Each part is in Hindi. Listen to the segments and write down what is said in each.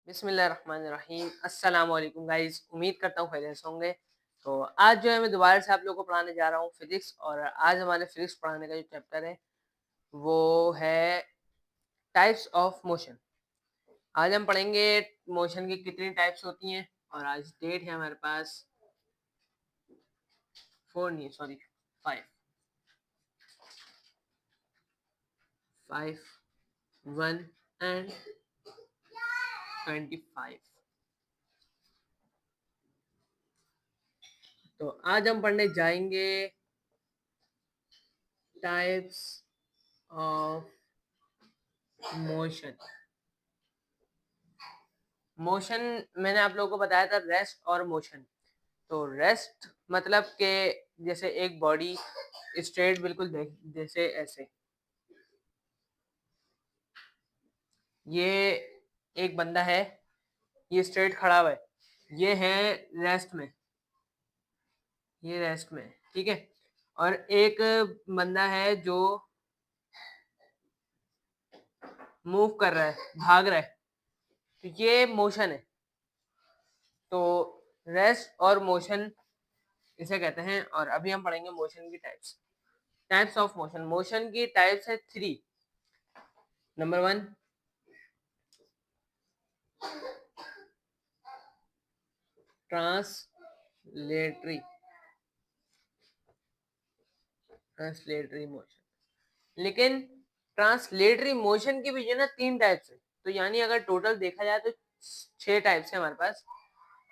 बिस्मिल्लाहिर्रहमानिर्रहीम। अस्सलाम वालेकुम गाइस, उम्मीद करता हूँ खैरियत से होंगे। तो आज जो है मैं दोबारा से आप लोगों को पढ़ाने जा रहा हूँ फिजिक्स, और आज हमारे फिजिक्स पढ़ाने का जो चैप्टर है वो है टाइप्स ऑफ मोशन। आज हम पढ़ेंगे मोशन की कितनी टाइप्स होती हैं, और आज डेट है हमारे पास 4 नहीं सॉरी 5 5 1 एंड 25। तो आज हम पढ़ने जाएंगे टाइप्स ऑफ मोशन। मोशन मैंने आप लोगों को बताया था रेस्ट और मोशन। तो रेस्ट मतलब कि जैसे एक बॉडी स्ट्रेट बिल्कुल जैसे ऐसे, ये एक बंदा है, ये स्ट्रेट खड़ा हुआ है, ये है रेस्ट में, ये रेस्ट में, ठीक है। और एक बंदा है जो मूव कर रहा है, भाग रहा है, तो ये मोशन है। तो रेस्ट और मोशन इसे कहते हैं। और अभी हम पढ़ेंगे मोशन की types. Types of motion, motion की टाइप्स है 3। Number 1 translatory, translatory motion. लेकिन ट्रांसलेटरी मोशन की भी जो है ना 3 टाइप्स है। तो यानी अगर टोटल देखा जाए तो 6 टाइप्स है हमारे पास।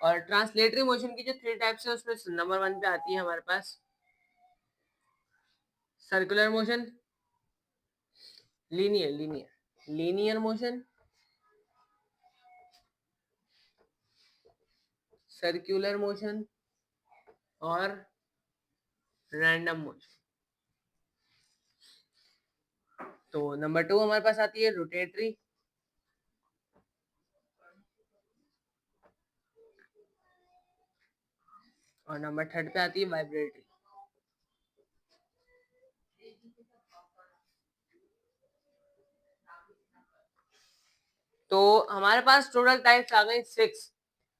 और ट्रांसलेटरी मोशन की जो 3 टाइप्स है उसमें नंबर 1 पे आती है हमारे पास circular motion, linear motion, circular motion और रैंडम मोशन। तो नंबर 2 हमारे पास आती है रोटेटरी, और नंबर 3 पे आती है वाइब्रेटरी। तो हमारे पास टोटल टाइप्स आ गई 6।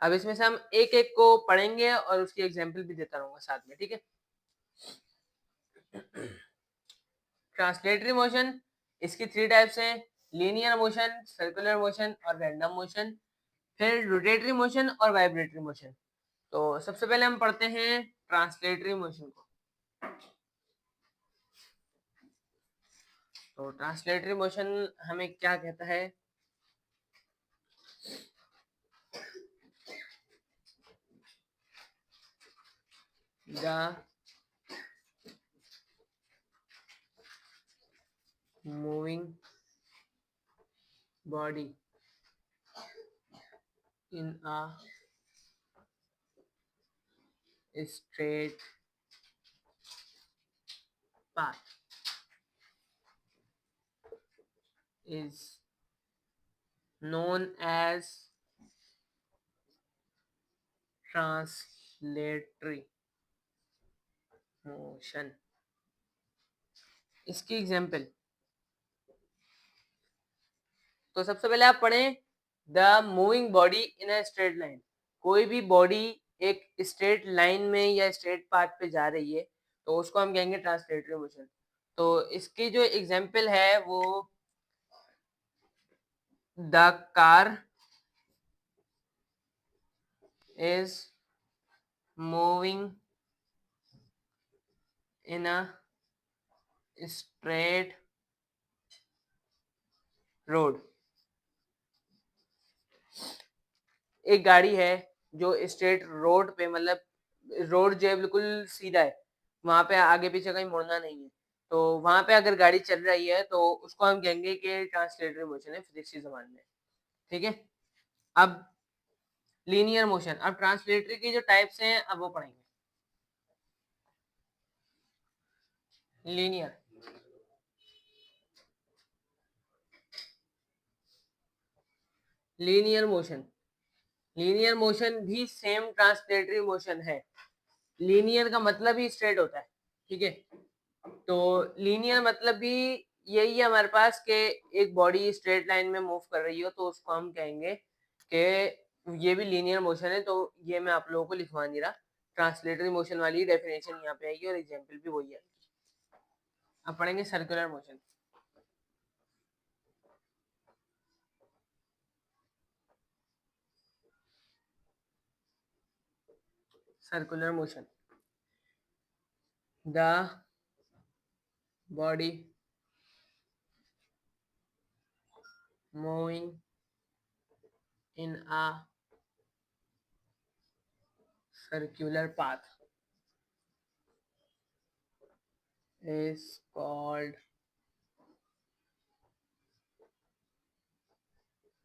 अब इसमें से हम एक एक को पढ़ेंगे और उसकी एग्जांपल भी देता रहूंगा साथ में, ठीक है। ट्रांसलेटरी मोशन, इसकी 3 टाइप्स हैं, लीनियर मोशन, सर्कुलर मोशन और रैंडम मोशन। फिर रोटेटरी मोशन और वाइब्रेटरी मोशन। तो सबसे पहले हम पढ़ते हैं ट्रांसलेटरी मोशन को। तो ट्रांसलेटरी मोशन हमें क्या कहता है? The moving body in a straight path is known as translatory motion। इसकी एग्जाम्पल, तो सबसे पहले आप पढ़ें the moving body in a straight line. कोई भी बॉडी एक स्ट्रेट लाइन में या स्ट्रेट पाथ पे जा रही है तो उसको हम कहेंगे ट्रांसलेटरी मोशन। तो इसकी जो एग्जाम्पल है वो the car is moving in a straight road. एक गाड़ी है जो स्ट्रेट रोड पे, मतलब रोड जो है बिल्कुल सीधा है, वहां पे आगे पीछे कहीं मुड़ना नहीं है। तो वहां पे अगर गाड़ी चल रही है तो उसको हम कहेंगे कि ट्रांसलेटरी मोशन है फिजिक्स की जबान में, ठीक है। अब लीनियर मोशन, अब ट्रांसलेटरी की जो टाइप्स हैं अब वो पढ़ेंगे। Linear, linear motion, linear motion भी सेम ट्रांसलेटरी मोशन है। लीनियर का मतलब ही स्ट्रेट होता है, ठीक है। तो लीनियर मतलब भी यही है हमारे पास कि एक बॉडी स्ट्रेट लाइन में मूव कर रही हो तो उसको हम कहेंगे कि ये भी लीनियर मोशन है, तो ये मैं आप लोगों को लिखवा नहीं रहा। ट्रांसलेटरी मोशन वाली डेफिनेशन यहाँ पे आएगी और एग्जाम्पल भी वही आएगी। अब पढ़ेंगे circular motion. Circular motion, the body moving in a circular path is called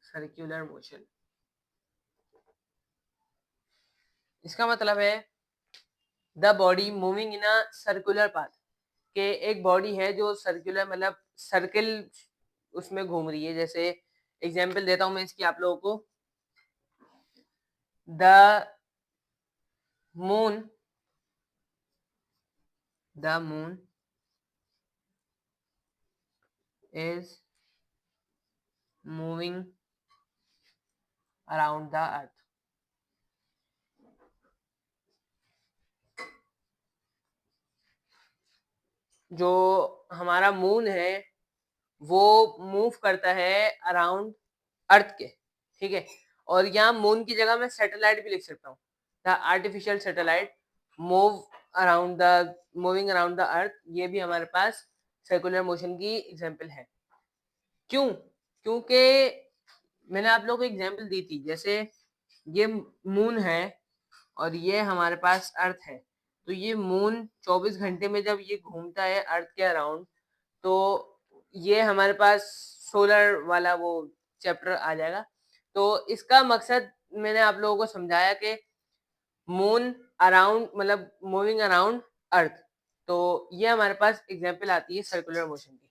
circular motion। इसका मतलब है the body moving in a circular path, के एक बॉडी है जो सर्कुलर मतलब सर्किल उसमें घूम रही है। जैसे एग्जांपल देता हूं मैं इसकी आप लोगों को। The moon is moving around the earth. जो हमारा मून है वो मूव करता है अराउंड अर्थ के, ठीक है। और यहाँ मून की जगह मैं सैटेलाइट भी लिख सकता हूँ, the artificial satellite moving around the earth. ये भी हमारे पास सर्कुलर मोशन की एग्जांपल है। क्यों? क्योंकि मैंने आप लोगों को एग्जांपल दी थी, जैसे ये मून है और ये हमारे पास अर्थ है, तो ये मून 24 घंटे में जब ये घूमता है अर्थ के अराउंड, तो ये हमारे पास सोलर वाला वो चैप्टर आ जाएगा। तो इसका मकसद मैंने आप लोगों को समझाया कि मून अराउंड मतलब मूविंग अराउंड अर्थ, तो ये हमारे पास एग्जांपल आती है सर्कुलर मोशन की।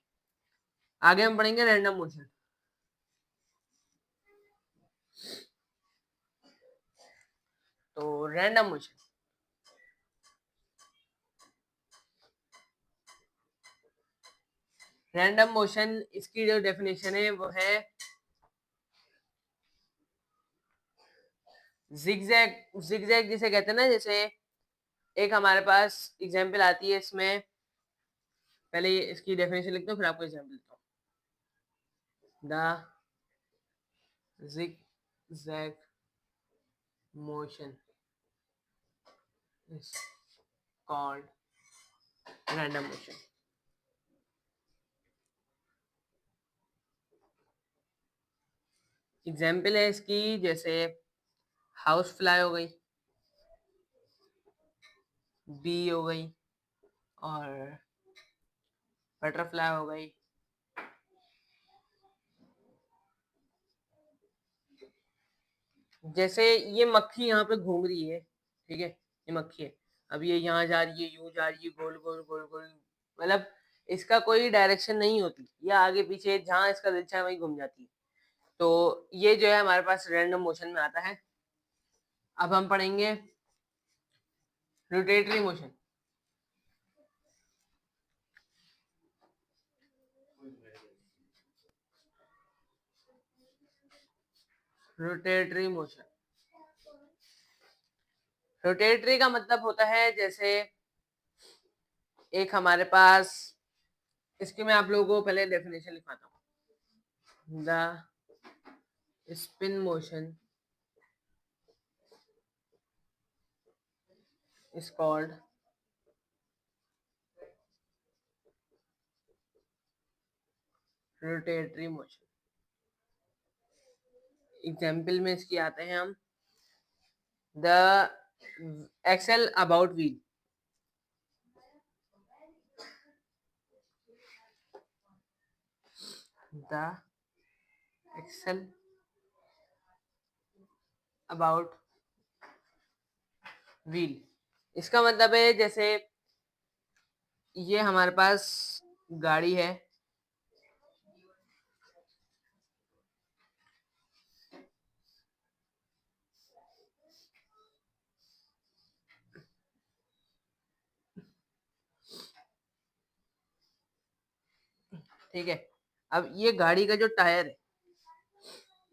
आगे हम पढ़ेंगे रैंडम मोशन। तो रैंडम मोशन, रैंडम मोशन इसकी जो डेफिनेशन है वो है जिगजैग। जिगजैग जिसे कहते हैं ना, जैसे एक हमारे पास एग्जांपल आती है इसमें, पहले इसकी डेफिनेशन लिखता हूँ फिर आपको एग्जांपल देता हूँ। The zigzag motion is called random motion. Example है इसकी, जैसे हाउस फ्लाई हो गई, बी हो गई और बटरफ्लाई हो गई। जैसे ये मक्खी यहाँ पे घूम रही है, ठीक है, ये मक्खी है, अब ये यहाँ जा रही है, यूं जा रही है, गोल गोल गोल गोल, मतलब इसका कोई डायरेक्शन नहीं होती, या आगे पीछे जहाँ इसका दिल चाहे वहीं घूम जाती है। तो ये जो है हमारे पास रैंडम मोशन में आता है। अब हम पढ़ेंगे rotatory motion. Rotatory motion, rotatory का मतलब होता है, जैसे एक हमारे पास, इसकी मैं आप लोगों को पहले डेफिनेशन लिखवाता हूँ। The spin motion is called rotatory motion. Example में इसकी आते हैं हम, the axle about wheel, the axle about wheel. इसका मतलब है, जैसे ये हमारे पास गाड़ी है, ठीक है। अब ये गाड़ी का जो टायर है,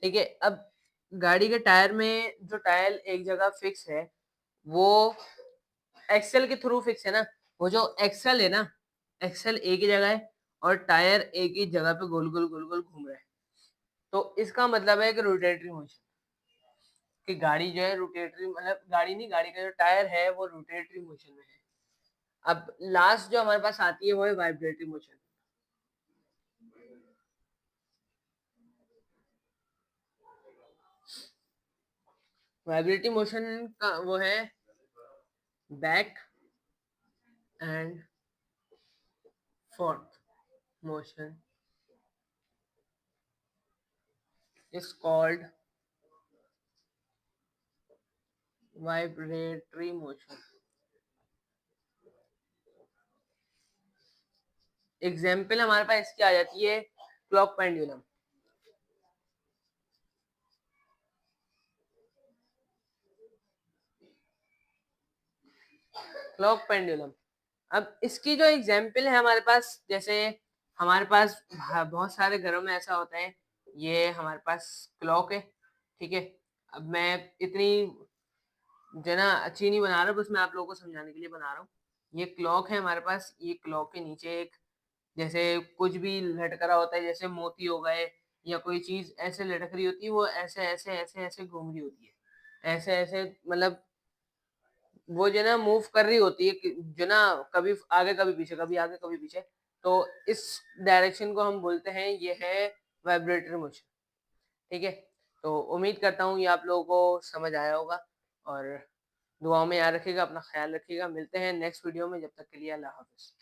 ठीक है, अब गाड़ी के टायर में जो टायर एक जगह फिक्स है, वो एक्सेल के थ्रू फिक्स है ना। वो जो एक्सेल है ना, एक्सेल एक ही जगह है और टायर एक ही जगह पे गोल-गोल घूम रहा है। तो इसका मतलब है कि रोटेटरी मोशन, कि गाड़ी जो है रोटेटरी मतलब गाड़ी नहीं, गाड़ी का जो टायर है वो रोटेटरी मोशन में है। अब लास्ट जो हमारे पास आती है वो है वाइब्रेटरी मोशन। वाइब्रेटरी मोशन का वो है back and fourth motion is called vibratory motion. Example हमारे पास इसकी आ जाती है क्लॉक पेंडुलम। क्लॉक पेंडुलम, अब इसकी जो एग्जाम्पल है हमारे पास, जैसे हमारे पास बहुत सारे घरों में ऐसा होता है, ये हमारे पास क्लॉक है, ठीक है। अब मैं इतनी जो है ना अच्छी नहीं बना रहा, बस मैं आप लोगों को समझाने के लिए बना रहा हूँ। ये क्लॉक है हमारे पास, ये क्लॉक के नीचे एक जैसे कुछ भी लटक रहा होता है, जैसे मोती हो गए या कोई चीज ऐसे लटक रही होती है, वो ऐसे ऐसे ऐसे ऐसे घूम रही होती है, ऐसे ऐसे मतलब वो जो है ना मूव कर रही होती है जो ना, कभी आगे कभी पीछे, कभी आगे कभी पीछे। तो इस डायरेक्शन को हम बोलते हैं, ये है वाइब्रेटरी मोशन, ठीक है। तो उम्मीद करता हूँ ये आप लोगों को समझ आया होगा, और दुआओं में याद रखिएगा, अपना ख्याल रखिएगा। मिलते हैं नेक्स्ट वीडियो में, जब तक के लिए अल्लाह हाफ़िज़।